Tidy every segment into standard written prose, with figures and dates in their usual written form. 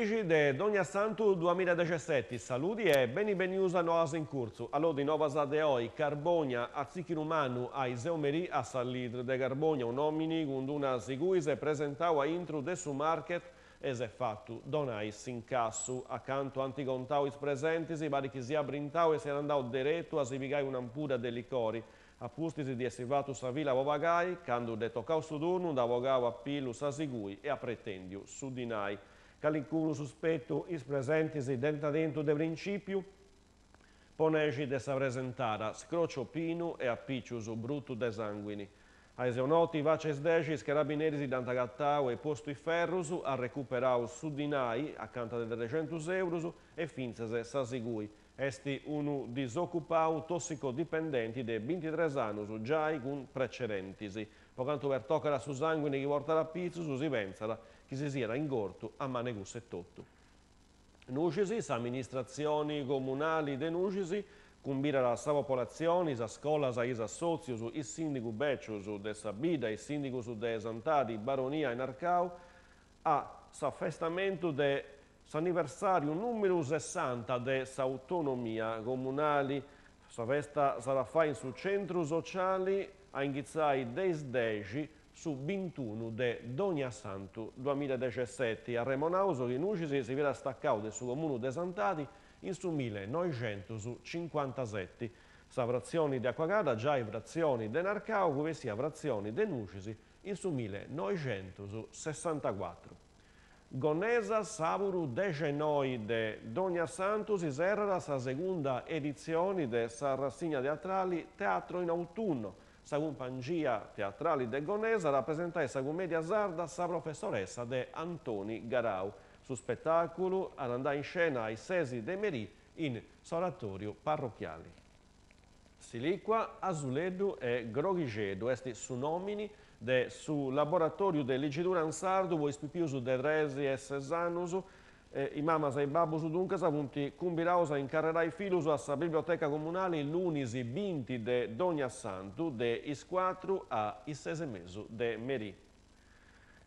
15 de Dogna Santu 2017, saluti e benvenuti a Novas in corso. Allora di Novas de oggi, Carbonia a Zichirumanu a Iseomeri a Salidre de Carbonia, un nomini con una seguise presentava intro de su market e se fatto donais in casso accanto anticontauis presenti, si pare che si abrintau e si è andato diretto a si pigai un'ampura de licori. Appustisi di essere sa villa Vovagai, quando de toccau su turno, da vogau a pilu sa sigui e a pretendiu su dinai. Calincunu sospetto is presentisi dentro de principio, ponegi de sa presentara, scrocio pinu e appicciusu brutto de sanguini. Ai seonoti vaces decis carabinieri d'antagattau e posto i ferrusu a recuperau su dinai, accanto de 300 euro, e finzese sa sigui. Esti unu disoccupau tossicodipendenti de 23 anni, già con precedentisi. Pocanto per toccare su sanguine che porta a pizzo, si pensala che si sia ingorto a manegus e tutto. Nucisi, amministrazioni comunali de Nucisi, cumbira la sa popolazione, sa scola, sa isa sozius, il sindaco Beccius de Sabida, il sindaco de Santadi, Baronia in Arcau, a sa festamento de s'anniversario numero 60 de sa autonomia comunali. Sa festa sarà fatta su centro sociali a inghizzai 10 su 21 de Dogna Santu 2017. A Remonauso che Nucisi si viene staccato del suo comune de Santadi in su 1957. Sa frazioni di Acquagada, già i frazioni de Narcau, come sia frazioni de Nucisi in su 1964. Gonesa Savuru Degenoi de Dogna Santu si serra sa seconda edizione de sa rassegna teatrali Teatro in autunno. Sa compagnia teatrali de Gonesa rappresenta sa commedia sarda sa professoressa de Antoni Garau. Su spettacolo ad andare in scena ai Sesi de Merì in oratorio parrocchiali. Siliqua, Azuledo e Groghigedo, esti su nomini de su laboratorio de ligitura in sardo, voi spipiusu de Resi e Sesanusu, i mamas e i babbusu dunque punti cumbirausa incarrerai filusu a sa biblioteca comunale l'unisi 20 de Dogna Santu de is 4 a is 6 mesu de Merì.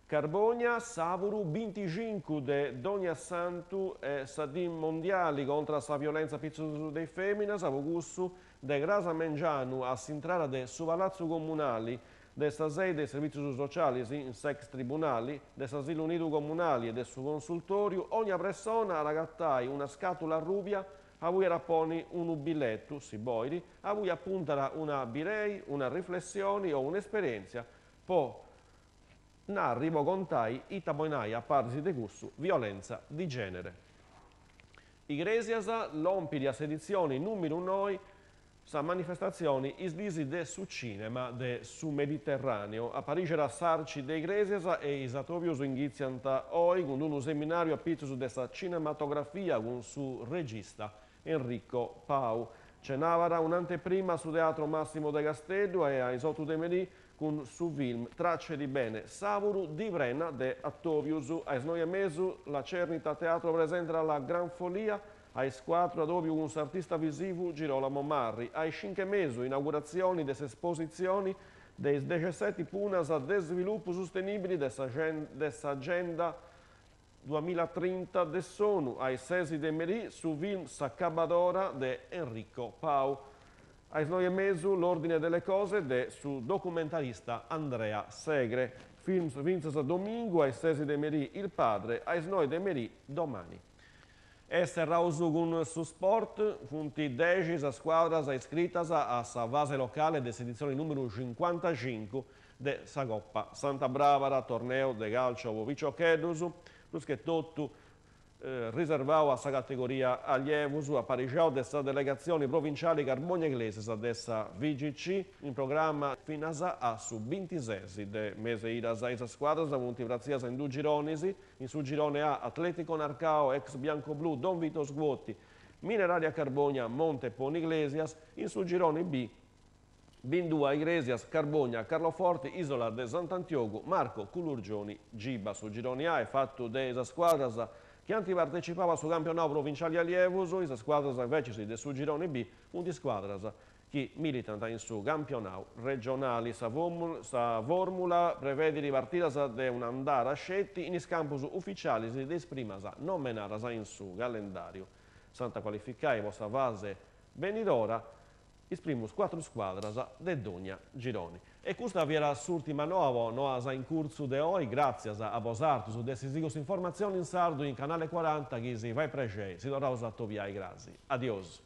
Carbonia, Savuru, 25 de Dogna Santu e Sadim Mondiali contro la violenza pizzosa dei femmine, Savogussu de Grasa Mengianu a Sintrara de su Palazzo Comunali, de sa sede dei servizi sociali in sex tribunali, de s'asilo unito comunali e del suo consultorio, ogni persona ragattai una scatola rubia, a cui rapponi un biglietto, si boiri, a cui appunterà una birei, una riflessione o un'esperienza, poi arrivo contai i taponai a parsi di cussu violenza di genere. Iglesias l'ompidi a sedizioni numero 9 sa manifestazioni isdisi de su cinema de su Mediterraneo. A Parigi era Sarci de Iglesias e Isatovius ingizianta oi con un seminario a pizzo de sa cinematografia con su regista Enrico Pau. Cenavara un'anteprima su Teatro Massimo de Castello e a Isotu de Merì con su film Tracce di bene Savuru di Vrena de Attovius. A Snoia Mesu la Cernita Teatro presenta la Gran Folia. Ai 4 dove un artista visivo Girolamo Marri. Ai 5 mesi inaugurazioni delle esposizioni dei 17 punas de sviluppo sostenibile dessa agenda 2030 de Sonu. Ai 6 de Merì su film Saccabadora de Enrico Pau. Ai 9 mesi l'ordine delle cose de su documentarista Andrea Segre. Film Vincenzo Domingo. Ai 6 de Merì Il Padre. Ai 9 de Merì Domani. Este rausu con su sport, funti 10 squadra iscritta a sa base locale de edizione numero 55 de sa Coppa Santa Bravara, torneo de calcio Viccio Chedusu, plus che tutto riservato a sa categoria allievusu a Parigiao de sa delegazione provinciali Carbonia Iglesias de sa VGC in programma finasa a su 26 de mese iras a isa squadra sa punti frazias in due gironisi in su girone A Atletico Narcao ex Biancoblu Don Vito Sguotti Mineraria Carbonia Monte Poni Iglesias in su girone B Bindua Iglesias Carbonia Carloforte Isola de Sant'Antioco Marco Culurgioni Giba. Su girone A è fatto de isa squadra che anti partecipava su campionato provinciale allievuso, isa squadra invece del su girone B, un di squadra che militano in su campionato regionale. Sa formula prevede di partire da un andare a scetti in campus ufficiali si esprima sa nominare in su calendario. Santa qualificare vostra fase venidora, esprimus 4 squadre de Dogna Gironi. E questa era l'ultima nuova in corso di oggi, grazie a Bosarto su decisive informazioni in sardo in canale 40 che si va precei, si dovrà usare toviai, grazie. Adios.